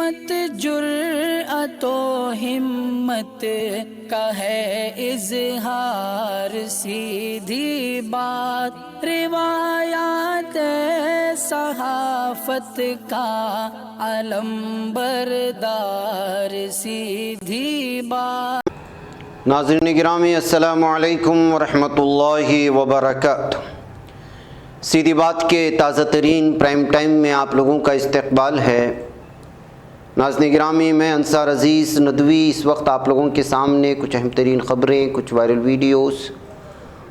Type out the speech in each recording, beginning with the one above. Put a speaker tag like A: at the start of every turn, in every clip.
A: عصمت جرأت و ہمت کا ہے اظہار، سیدھی بات روایات صحافت کا علم بردار، سیدھی بات۔
B: ناظرین گرامی السلام علیکم ورحمۃ اللہ وبرکاتہ۔ سیدھی بات کے تازہ ترین پرائم ٹائم میں آپ لوگوں کا استقبال ہے۔ ناظرین گرامی، میں انصار عزیز ندوی اس وقت آپ لوگوں کے سامنے کچھ اہم ترین خبریں، کچھ وائرل ویڈیوز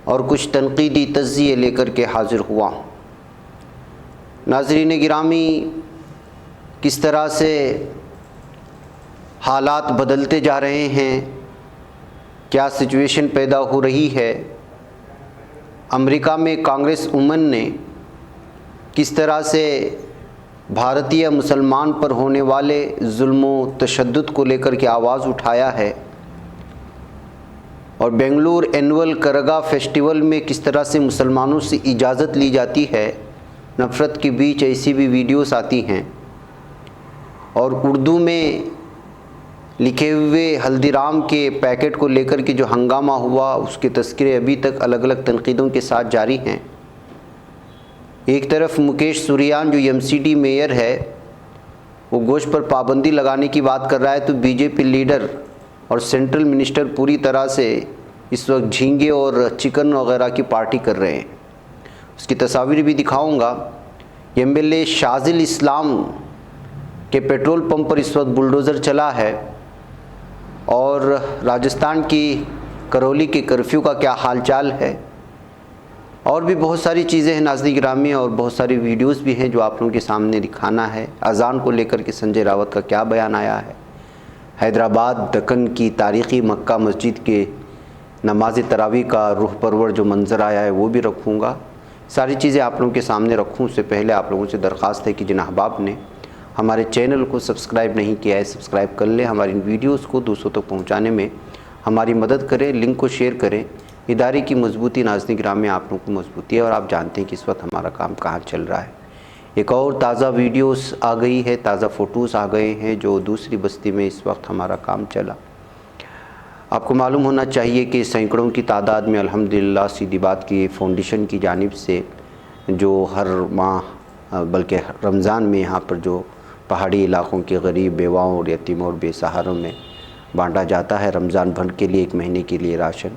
B: اور کچھ تنقیدی تجزیے لے کر کے حاضر ہوا ہوں۔ ناظرین گرامی، کس طرح سے حالات بدلتے جا رہے ہیں، کیا سچویشن پیدا ہو رہی ہے۔ امریکہ میں کانگریس وومن نے کس طرح سے بھارتیہ مسلمان پر ہونے والے ظلم و تشدد کو لے کر کے آواز اٹھایا ہے، اور بنگلور اینول کرگا فیسٹیول میں کس طرح سے مسلمانوں سے اجازت لی جاتی ہے، نفرت کے بیچ ایسی بھی ویڈیوز آتی ہیں، اور اردو میں لکھے ہوئے ہلدی رام کے پیکٹ کو لے کر کے جو ہنگامہ ہوا، اس کے تذکرے ابھی تک الگ الگ تنقیدوں کے ساتھ جاری ہیں۔ ایک طرف مکیش سوریان جو ایم سی ڈی میئر ہے، وہ گوشت پر پابندی لگانے کی بات کر رہا ہے، تو بی جے پی لیڈر اور سینٹرل منسٹر پوری طرح سے اس وقت جھینگے اور چکن وغیرہ کی پارٹی کر رہے ہیں۔ اس کی تصاویر بھی دکھاؤں گا۔ ایم ایل اے شازل اسلام کے پیٹرول پمپ پر اس وقت بلڈوزر چلا ہے، اور راجستھان کی کرولی کے کرفیو کا کیا حال چال ہے، اور بھی بہت ساری چیزیں ہیں ناظرین گرامی، اور بہت ساری ویڈیوز بھی ہیں جو آپ لوگوں کے سامنے دکھانا ہے۔ اذان کو لے کر کے سنجے راوت کا کیا بیان آیا ہے، حیدرآباد دکن کی تاریخی مکہ مسجد کے نماز تراویح کا روح پرور جو منظر آیا ہے وہ بھی رکھوں گا۔ ساری چیزیں آپ لوگوں کے سامنے رکھوں اس سے پہلے آپ لوگوں سے درخواست ہے کہ جن احباب نے ہمارے چینل کو سبسکرائب نہیں کیا ہے، سبسکرائب کر لیں، ہماری ان ویڈیوز کو دوسروں تک پہنچانے میں ہماری مدد کریں، لنک کو شیئر کریں۔ ادارے کی مضبوطی ناظرین گرامی آپ لوگوں کو مضبوطی ہے، اور آپ جانتے ہیں کہ اس وقت ہمارا کام کہاں چل رہا ہے۔ ایک اور تازہ ویڈیوز آ گئی ہے، تازہ فوٹوز آ گئے ہیں جو دوسری بستی میں اس وقت ہمارا کام چلا۔ آپ کو معلوم ہونا چاہیے کہ سینکڑوں کی تعداد میں الحمدللہ سیدھی بات کی فاؤنڈیشن کی جانب سے جو ہر ماہ بلکہ رمضان میں یہاں پر جو پہاڑی علاقوں کے غریب بیواؤں اور یتیموں اور بے سہاروں میں بانٹا جاتا ہے رمضان بھر کے لیے، ایک مہینے کے لیے راشن،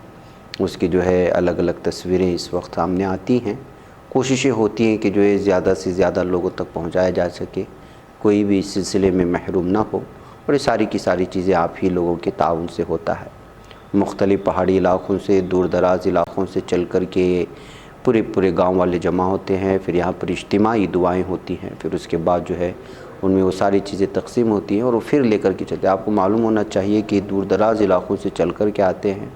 B: اس کی جو ہے الگ الگ تصویریں اس وقت سامنے آتی ہیں۔ کوششیں ہوتی ہیں کہ جو ہے زیادہ سے زیادہ لوگوں تک پہنچایا جا سکے، کوئی بھی اس سلسلے میں محروم نہ ہو، اور یہ ساری کی ساری چیزیں آپ ہی لوگوں کے تعاون سے ہوتا ہے۔ مختلف پہاڑی علاقوں سے، دور دراز علاقوں سے چل کر کے پورے گاؤں والے جمع ہوتے ہیں، پھر یہاں پر اجتماعی دعائیں ہوتی ہیں، پھر اس کے بعد جو ہے ان میں وہ ساری چیزیں تقسیم ہوتی ہیں، اور وہ پھر لے کر کے چلتے ہیں۔ آپ کو معلوم ہونا چاہیے کہ دور دراز علاقوں سے چل کر کے آتے ہیں،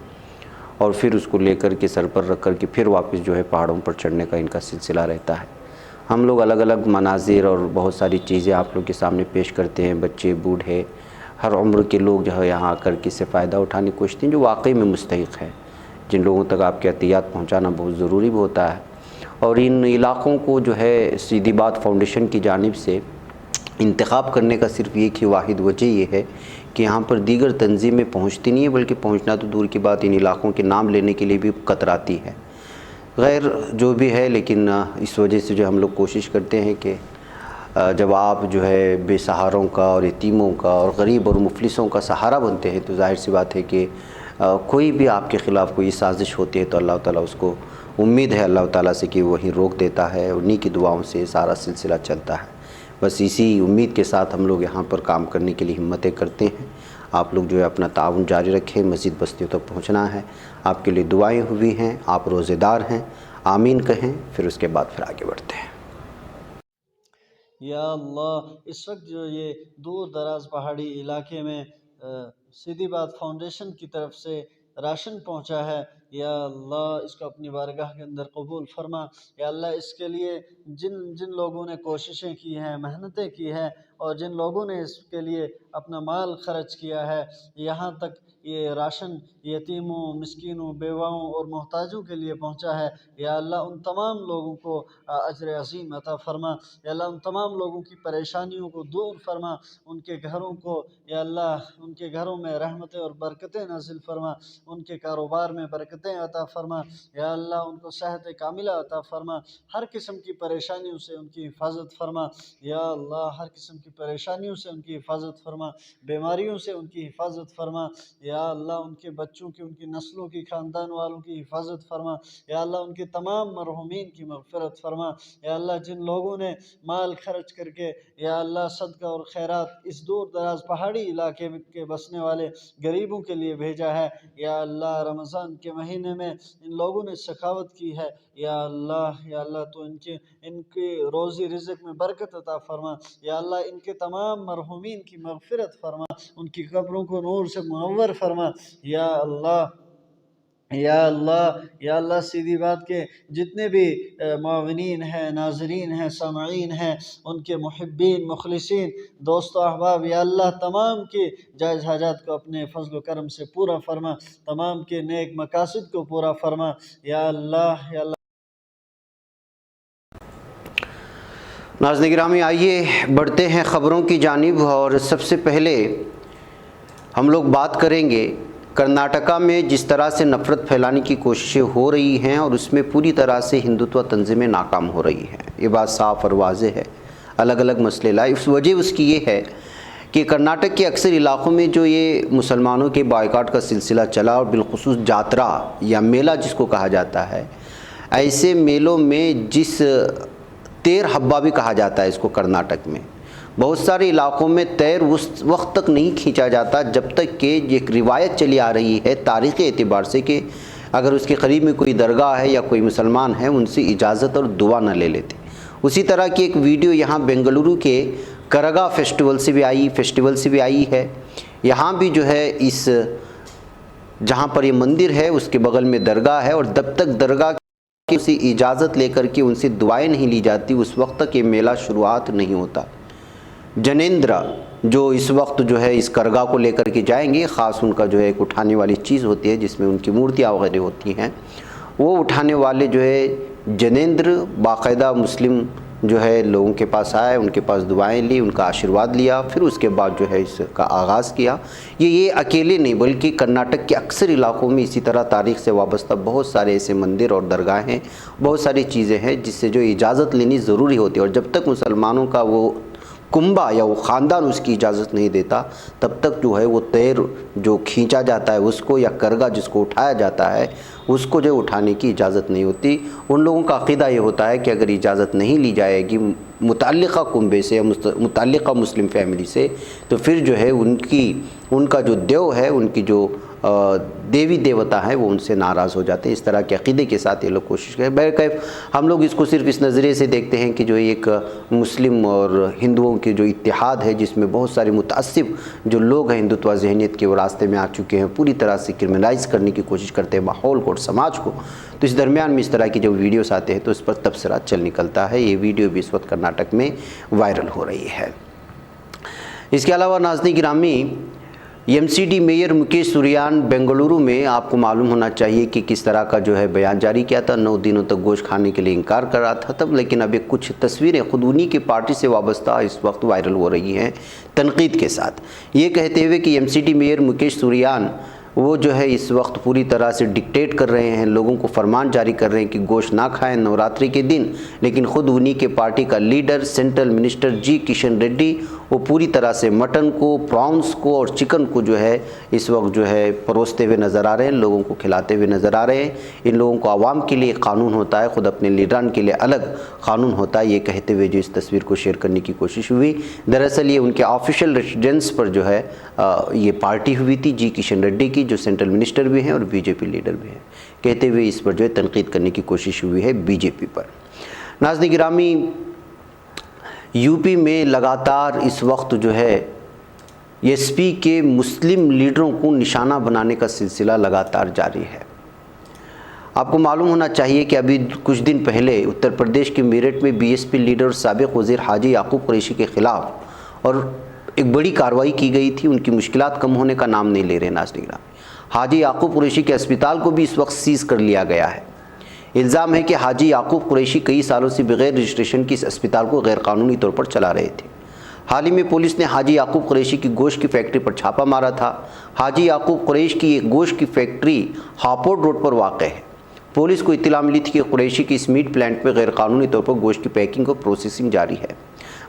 B: اور پھر اس کو لے کر کے سر پر رکھ کر کے پھر واپس جو ہے پہاڑوں پر چڑھنے کا ان کا سلسلہ رہتا ہے۔ ہم لوگ الگ الگ مناظر اور بہت ساری چیزیں آپ لوگ کے سامنے پیش کرتے ہیں، بچے بوڑھے ہر عمر کے لوگ جو ہے یہاں آ کر کے اس سے فائدہ اٹھانے کی کوشش ہیں، جو واقعی میں مستحق ہے، جن لوگوں تک آپ کے عطیات پہنچانا بہت ضروری بھی ہوتا ہے۔ اور ان علاقوں کو جو ہے سیدھی بات فاؤنڈیشن کی جانب سے انتخاب کرنے کا صرف ایک ہی واحد وجہ یہ ہے کہ یہاں پر دیگر تنظیمیں پہنچتی نہیں ہیں، بلکہ پہنچنا تو دور کی بات، ان علاقوں کے نام لینے کے لیے بھی کتراتی ہے۔ غیر جو بھی ہے، لیکن اس وجہ سے جو ہم لوگ کوشش کرتے ہیں کہ جب آپ جو ہے بے سہاروں کا اور یتیموں کا اور غریب اور مفلسوں کا سہارا بنتے ہیں، تو ظاہر سی بات ہے کہ کوئی بھی آپ کے خلاف کوئی سازش ہوتی ہے تو اللہ تعالیٰ اس کو امید ہے اللہ تعالیٰ سے کہ وہی روک دیتا ہے، انہی کی دعاؤں سے سارا سلسلہ چلتا ہے۔ بس اسی امید کے ساتھ ہم لوگ یہاں پر کام کرنے کے لیے ہمتیں کرتے ہیں۔ آپ لوگ جو ہے اپنا تعاون جاری رکھیں، مزید بستیوں تک پہنچنا ہے، آپ کے لیے دعائیں ہوئی ہیں، آپ روزے دار ہیں، آمین کہیں، پھر اس کے بعد پھر آگے بڑھتے ہیں۔
C: یا اللہ، اس وقت جو یہ دور دراز پہاڑی علاقے میں سیدھی بات فاؤنڈیشن کی طرف سے راشن پہنچا ہے، یا اللہ اس کو اپنی بارگاہ کے اندر قبول فرما۔ یا اللہ اس کے لیے جن لوگوں نے کوششیں کی ہیں، محنتیں کی ہیں، اور جن لوگوں نے اس کے لیے اپنا مال خرچ کیا ہے، یہاں تک یہ راشن یتیموں، مسکینوں، بیواؤں اور محتاجوں کے لیے پہنچا ہے، یا اللہ ان تمام لوگوں کو اجر عظیم عطا فرما۔ یا اللہ ان تمام لوگوں کی پریشانیوں کو دور فرما، ان کے گھروں کو یا اللہ ان کے گھروں میں رحمتیں اور برکتیں نازل فرما، ان کے کاروبار میں برکتیں عطا فرما، یا اللہ ان کو صحت کاملہ عطا فرما، ہر قسم کی پریشانیوں سے ان کی حفاظت فرما، یا اللہ ہر قسم کی پریشانیوں سے ان کی حفاظت فرما، بیماریوں سے ان کی حفاظت فرما، یا اللہ ان کے بچوں کی، ان کی نسلوں کی، خاندان والوں کی حفاظت فرما، یا اللہ ان کے تمام مرحومین کی مغفرت فرما، یا اللہ جن لوگوں نے مال خرچ کر کے یا اللہ صدقہ اور خیرات اس دور دراز پہاڑی علاقے کے بسنے والے غریبوں کے لیے بھیجا ہے، یا اللہ رمضان کے مہینے میں ان لوگوں نے سخاوت کی ہے، یا اللہ تو ان کے روزی رزق میں برکت عطا فرما، یا اللہ ان کے تمام مرحومین کی مغفرت فرما، ان کی قبروں کو نور سے منور فرما، یا اللہ سیدھی بات کے جتنے بھی معاونین ہیں، ناظرین ہیں، سامعین ہیں، ان کے محبین، مخلصین، دوست و احباب، یا اللہ تمام کے جائز حاجات کو اپنے فضل و کرم سے پورا فرما، تمام کے نیک مقاصد کو پورا فرما، یا اللہ
B: ناظرین گرامی، آئیے بڑھتے ہیں خبروں کی جانب، اور سب سے پہلے ہم لوگ بات کریں گے کرناٹکا میں جس طرح سے نفرت پھیلانے کی کوششیں ہو رہی ہیں اور اس میں پوری طرح سے ہندوتوا تنظیمیں ناکام ہو رہی ہیں۔ یہ بات صاف اور واضح ہے، الگ الگ مسئلے لائے۔ وجہ اس کی یہ ہے کہ کرناٹک کے اکثر علاقوں میں جو یہ مسلمانوں کے بائیکاٹ کا سلسلہ چلا، اور بالخصوص جاترا یا میلہ جس کو کہا جاتا ہے، ایسے میلوں میں جس تیر حبہ بھی کہا جاتا ہے اس کو کرناٹک میں، بہت سارے علاقوں میں تیر اس وقت تک نہیں کھینچا جاتا جب تک کہ یہ ایک روایت چلی آ رہی ہے تاریخی اعتبار سے کہ اگر اس کے قریب میں کوئی درگاہ ہے یا کوئی مسلمان ہے ان سے اجازت اور دعا نہ لے لیتے۔ اسی طرح کی ایک ویڈیو یہاں بنگلورو کے کرگا فیسٹیول سے بھی آئی ہے۔ یہاں بھی جو ہے اس جہاں پر یہ مندر ہے اس کے بغل میں درگاہ ہے، اور جب تک درگاہ کی سے اجازت لے کر کے ان سے دعائیں نہیں لی جاتی اس وقت تک یہ میلہ شروعات نہیں ہوتا۔ جنیندرا جو اس وقت جو ہے اس کرگاہ کو لے کر کے جائیں گے، خاص ان کا جو ہے ایک اٹھانے والی چیز ہوتی ہے جس میں ان کی مورتیاں وغیرہ ہوتی ہیں، وہ اٹھانے والے جو ہے جنیندر باقاعدہ مسلم جو ہے لوگوں کے پاس آئے، ان کے پاس دعائیں لی، ان کا آشیرواد لیا، پھر اس کے بعد جو ہے اس کا آغاز کیا۔ یہ اکیلے نہیں بلکہ کرناٹک کے اکثر علاقوں میں اسی طرح تاریخ سے وابستہ بہت سارے ایسے مندر اور درگاہیں ہیں، بہت ساری چیزیں ہیں جس سے جو اجازت لینی ضروری ہوتی ہے، اور جب تک مسلمانوں کا وہ کنبہ یا وہ خاندان اس کی اجازت نہیں دیتا تب تک جو ہے وہ تیر جو کھینچا جاتا ہے اس کو، یا کرگا جس کو اٹھایا جاتا ہے اس کو جو اٹھانے کی اجازت نہیں ہوتی۔ ان لوگوں کا عقیدہ یہ ہوتا ہے کہ اگر اجازت نہیں لی جائے گی متعلقہ کنبے سے یا متعلقہ مسلم فیملی سے تو پھر جو ہے ان کا جو دیو ہے، ان کی جو دیوی دیوتا ہیں وہ ان سے ناراض ہو جاتے ہیں۔ اس طرح کے عقیدے کے ساتھ یہ لوگ کوشش کریں۔ بہرکیف ہم لوگ اس کو صرف اس نظریے سے دیکھتے ہیں کہ جو ایک مسلم اور ہندوؤں کے جو اتحاد ہے جس میں بہت سارے متعصب جو لوگ ہیں ہندوتوا ذہنیت کے وہ راستے میں آ چکے ہیں، پوری طرح سے کرمنلائز کرنے کی کوشش کرتے ہیں ماحول کو اور سماج کو، تو اس درمیان میں اس طرح کی جو ویڈیوز آتے ہیں تو اس پر تبصرہ چل نکلتا ہے۔ یہ ویڈیو بھی اس وقت کرناٹک میں وائرل ہو رہی ہے۔ اس کے علاوہ ناظرین گرامی، M C D mayor Mukesh Suryan Bengaluru میں آپ کو معلوم ہونا چاہیے کہ کس طرح کا جو ہے بیان جاری کیا تھا۔ 9 دنوں تک گوشت کھانے کے لیے انکار کر رہا تھا تب، لیکن اب ایک کچھ تصویریں خود انہی کی پارٹی سے وابستہ اس وقت وائرل ہو رہی ہیں تنقید کے ساتھ، یہ کہتے ہوئے کہ M C D mayor Mukesh Suryan وہ جو ہے اس وقت پوری طرح سے ڈکٹیٹ کر رہے ہیں، لوگوں کو فرمان جاری کر رہے ہیں کہ گوشت نہ کھائیں نوراتری کے دن، لیکن خود انہی کے پارٹی کا لیڈر سینٹرل منسٹر جی کشن ریڈی وہ پوری طرح سے مٹن کو، پراؤنس کو اور چکن کو جو ہے اس وقت جو ہے پروستے ہوئے نظر آ رہے ہیں، لوگوں کو کھلاتے ہوئے نظر آ رہے ہیں۔ ان لوگوں کو عوام کے لیے قانون ہوتا ہے، خود اپنے لیڈران کے لیے الگ قانون ہوتا ہے، یہ کہتے ہوئے جو اس تصویر کو شیئر کرنے کی کوشش ہوئی۔ دراصل یہ ان کے آفیشیل ریزیڈنس پر جو ہے یہ پارٹی ہوئی تھی جی کشن ریڈی کی، جو سینٹرل منسٹر بھی ہیں اور بی جے پی لیڈر بھی ہیں، کہتے ہوئے اس پر جو ہے تنقید کرنے کی کوشش ہوئی ہے بی جے پی پر۔ ناظرین گرامی، یو پی میں لگاتار اس وقت جو ہے ایس پی کے مسلم لیڈروں کو نشانہ بنانے کا سلسلہ لگاتار جاری ہے۔ آپ کو معلوم ہونا چاہیے کہ ابھی کچھ دن پہلے اتر پردیش کے میرٹھ میں بی ایس پی لیڈر اور سابق وزیر حاجی یعقوب قریشی کے خلاف اور ایک بڑی کارروائی کی گئی تھی. ان کی مشکلات کم ہونے کا نام نہیں لے رہے. ناظرین گرامی، حاجی یعقوب قریشی کے اسپتال کو بھی اس وقت سیز کر لیا گیا ہے. الزام ہے کہ حاجی یعقوب قریشی کئی سالوں سے بغیر رجسٹریشن کی اس اسپتال کو غیر قانونی طور پر چلا رہے تھے. حال ہی میں پولیس نے حاجی یعقوب قریشی کی گوشت کی فیکٹری پر چھاپہ مارا تھا. حاجی یعقوب قریشی کی ایک گوشت کی فیکٹری ہاپوڈ روڈ پر واقع ہے. پولیس کو اطلاع ملی تھی کہ قریشی کی اس میٹ پلانٹ میں غیر قانونی طور پر گوشت کی پیکنگ اور پروسیسنگ جاری ہے.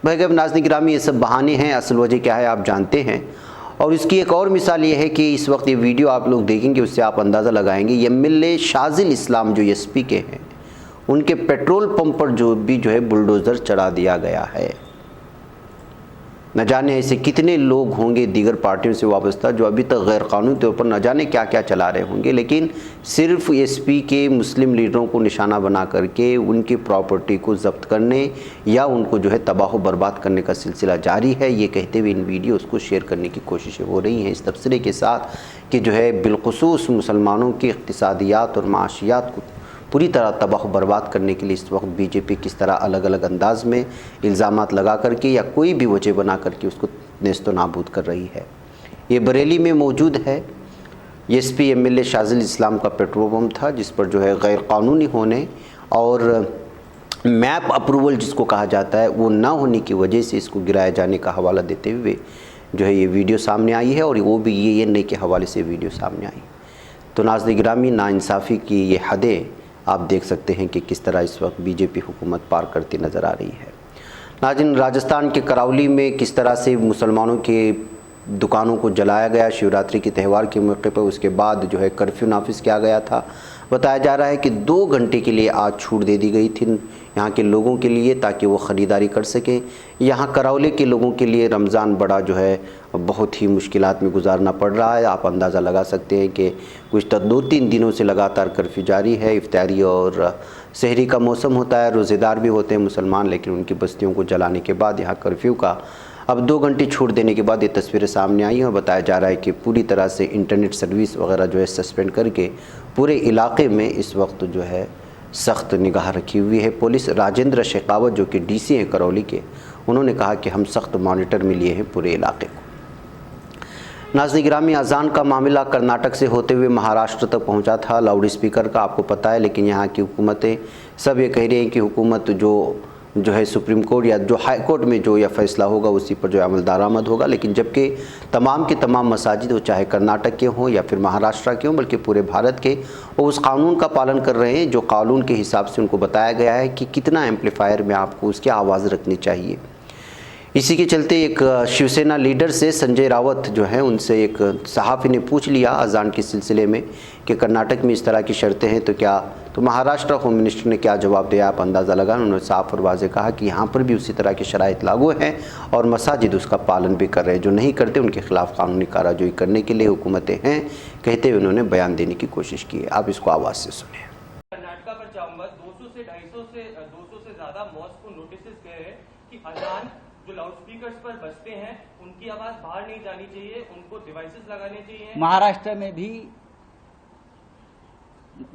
B: بھائی ناظرین گرامی، یہ سب بہانے ہیں، اصل وجہ کیا ہے آپ جانتے ہیں. اور اس کی ایک اور مثال یہ ہے کہ اس وقت یہ ویڈیو آپ لوگ دیکھیں گے، اس سے آپ اندازہ لگائیں گے. یہ MLA شاذل اسلام جو ایس پی کے ہیں، ان کے پیٹرول پمپ پر جو بلڈوزر چڑھا دیا گیا ہے. نہ جانے ایسے کتنے لوگ ہوں گے دیگر پارٹیوں سے وابستہ جو ابھی تک غیر قانونی طور پر نہ جانے کیا کیا چلا رہے ہوں گے، لیکن صرف ایس پی کے مسلم لیڈروں کو نشانہ بنا کر کے ان کی پراپرٹی کو ضبط کرنے یا ان کو تباہ و برباد کرنے کا سلسلہ جاری ہے. یہ کہتے ہوئے ان ویڈیوز کو شیئر کرنے کی کوششیں ہو رہی ہیں اس تبصرے کے ساتھ کہ بالخصوص مسلمانوں کی اقتصادیات اور معاشیات کو پوری طرح تباہ و برباد کرنے کے لیے اس وقت بی جے پی کس طرح الگ الگ انداز میں الزامات لگا کر کے یا کوئی بھی وجہ بنا کر کے اس کو نیست و نابود کر رہی ہے. یہ بریلی میں موجود ہے. ایس پی MLA شاذل اسلام کا پیٹرول پمپ تھا جس پر غیر قانونی ہونے اور میپ اپروول جس کو کہا جاتا ہے وہ نہ ہونے کی وجہ سے اس کو گرایا جانے کا حوالہ دیتے ہوئے یہ ویڈیو سامنے آئی ہے اور وہ بھی یہ نہیں کے حوالے سے ویڈیو سامنے آئی. تو ناظرین گرامی، ناانصافی کی یہ حدیں آپ دیکھ سکتے ہیں کہ کس طرح اس وقت بی جے پی حکومت پار کرتی نظر آ رہی ہے. ناظرین، راجستھان کے کراولی میں کس طرح سے مسلمانوں کے دکانوں کو جلایا گیا شیوراتری کے تہوار کے موقع پر. اس کے بعد کرفیو نافذ کیا گیا تھا. بتایا جا رہا ہے کہ 2 گھنٹے کے لیے آج چھوٹ دے دی گئی تھی یہاں کے لوگوں کے لیے تاکہ وہ خریداری کر سکیں. یہاں کراولے کے لوگوں کے لیے رمضان بڑا بہت ہی مشکلات میں گزارنا پڑ رہا ہے. آپ اندازہ لگا سکتے ہیں کہ کچھ 2-3 دنوں سے لگاتار کرفیو جاری ہے. افطاری اور سحری کا موسم ہوتا ہے، روزے دار بھی ہوتے ہیں مسلمان، لیکن ان کی بستیوں کو جلانے کے بعد یہاں کرفیو کا اب 2 گھنٹے چھوٹ دینے کے بعد یہ تصویریں سامنے آئی ہیں اور بتایا جا رہا ہے کہ پوری طرح سے انٹرنیٹ سروس وغیرہ سسپینڈ کر کے پورے علاقے میں اس وقت سخت نگاہ رکھی ہوئی ہے پولیس. راجندر شیخاوت جو کہ DC ہیں کرولی کے، انہوں نے کہا کہ ہم سخت مانیٹر میں لیے ہیں پورے علاقے کو. ناظرین گرامی، اذان کا معاملہ کرناٹک سے ہوتے ہوئے مہاراشٹر تک پہنچا تھا لاؤڈ اسپیکر کا، آپ کو پتہ ہے. لیکن یہاں کی حکومتیں سب یہ کہہ رہی ہیں کہ حکومت جو ہے سپریم کورٹ یا جو ہائی کورٹ میں یہ فیصلہ ہوگا اسی پر عمل درآمد ہوگا. لیکن جبکہ تمام کے تمام مساجد وہ چاہے کرناٹک کے ہوں یا پھر مہاراشٹر کے ہوں بلکہ پورے بھارت کے، وہ اس قانون کا پالن کر رہے ہیں جو قانون کے حساب سے ان کو بتایا گیا ہے کہ کتنا ایمپلیفائر میں آپ کو اس کی آواز رکھنی چاہیے. اسی کے چلتے ایک شیو سینا لیڈر سے سنجے راوت ان سے ایک صحافی نے پوچھ لیا اذان کے سلسلے میں کہ کرناٹک میں اس طرح کی شرطیں ہیں تو مہاراشٹر ہوم منسٹر نے کیا جواب دیا آپ اندازہ لگا. انہوں نے صاف اور واضح کہا کہ یہاں پر بھی اسی طرح کی شرائط لاگو ہیں اور مساجد اس کا پالن بھی کر رہے ہیں. جو نہیں کرتے ان کے خلاف قانونی کارروائی کرنے کے لیے حکومتیں ہیں کہتے ہوئے انہوں نے بیان دینے کی کوشش کی ہے. آپ اس کو آواز سے سنیں.
D: کرناٹک پر چاہوں گا 200 سے 200 سے زیادہ ماسک کو نوٹسز گئے ہیں کہ اذان جو لاؤڈ سپیکرز پر بجتے ہیں ان کی آواز باہر نہیں جانی چاہیے، ان کو ڈیوائسز لگانے چاہیے.
E: مہاراشٹر میں بھی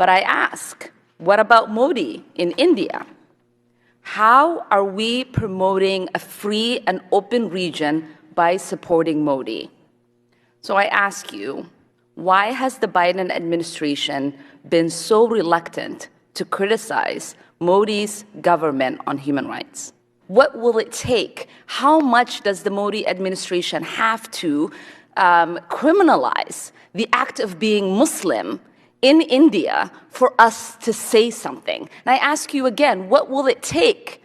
F: But I ask, what about Modi in India, How are we promoting a free and open region by supporting Modi? So I ask you, why has the Biden administration been so reluctant to criticize Modi's government on human rights? What will it take? How much does the Modi administration have to criminalize the act of being Muslim in India for us to say something? And I ask you again, what will it take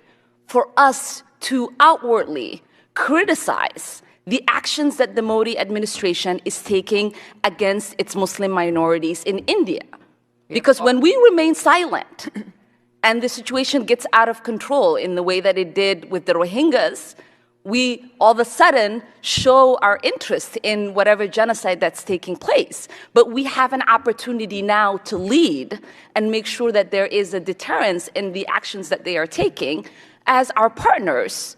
F: for us to outwardly criticize the actions that the Modi administration is taking against its Muslim minorities in India? Because when we remain silent and the situation gets out of control in the way that it did with the Rohingyas, we all of a sudden show our interest in whatever genocide that's taking place. But we have an opportunity now to lead and make sure that there is a deterrence in the actions that they are taking as our partners.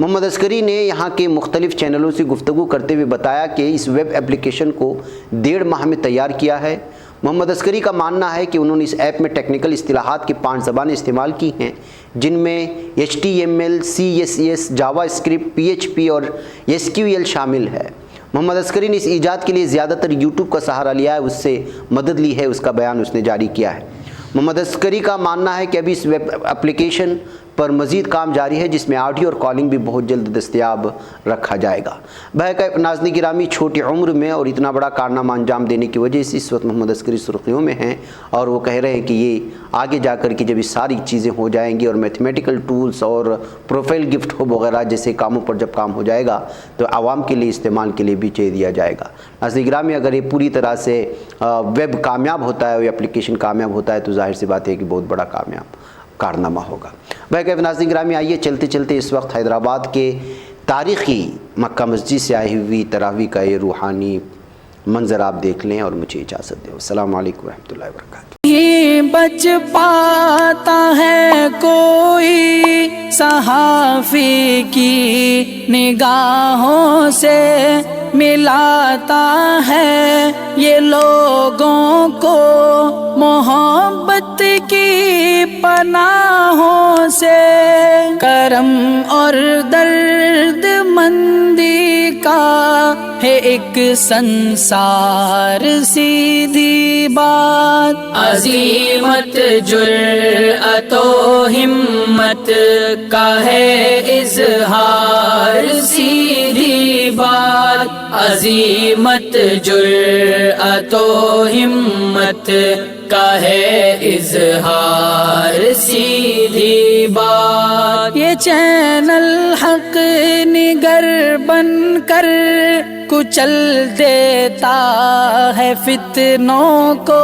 B: محمد عسکری نے یہاں کے مختلف چینلوں سے گفتگو کرتے ہوئے بتایا کہ اس ویب ایپلیکیشن کو 1.5 ماہ میں تیار کیا ہے۔ محمد عسکری کا ماننا ہے کہ انہوں نے اس ایپ میں ٹیکنیکل اصطلاحات کی 5 زبانیں استعمال کی ہیں، جن میں HTML، CSS، جاوا اسکرپٹ، PHP اور SQL شامل ہے۔ محمد عسکری نے اس ایجاد کے لیے زیادہ تر یوٹیوب کا سہارا لیا ہے، اس سے مدد لی ہے، اس کا بیان اس نے جاری کیا ہے۔ محمد عسکری کا ماننا ہے کہ ابھی اس ویب اپلیکیشن پر مزید کام جاری ہے، جس میں آڈیو اور کالنگ بھی بہت جلد دستیاب رکھا جائے گا۔ بہرکیف ناظرین گرامی، چھوٹی عمر میں اور اتنا بڑا کارنامہ انجام دینے کی وجہ سے اس وقت محمد عسکری سرخیوں میں ہیں، اور وہ کہہ رہے ہیں کہ یہ آگے جا کر کے جب یہ ساری چیزیں ہو جائیں گی اور میتھمیٹیکل ٹولز اور پروفائل گفٹ ہو وغیرہ جیسے کاموں پر جب کام ہو جائے گا تو عوام کے لیے استعمال کے لیے بھی چاہیے دیا جائے گا۔ ناظرین گرامی، اگر یہ پوری طرح سے ویب کامیاب ہوتا ہے اور یہ اپلیکیشن کامیاب ہوتا ہے تو ظاہر سی بات ہے کہ بہت بڑا کامیاب کارنامہ ہوگا۔ بہرکیف ناظرین گرامی، آئیے چلتے چلتے اس وقت حیدرآباد کے تاریخی مکہ مسجد سے آئی ہوئی تراویح کا یہ روحانی منظر آپ دیکھ لیں اور مجھے اجازت دیں۔ السلام علیکم ورحمۃ اللہ وبرکاتہ۔
A: نہیں بچ پاتا ہے کوئی صحافی کی نگاہوں سے، ملاتا ہے یہ لوگوں کو محبت کی پناہوں سے، کرم اور درد مندی کا ہے ایک سنسار، سیدھی بات عظیمت جرأت و ہمت کا ہے اظہار، سیدھی بات عظیمت جرأت و ہمت کا ہے اظہار، سیدھی بات۔ یہ چینل حق نگر بن کر کچل دیتا ہے فتنوں کو،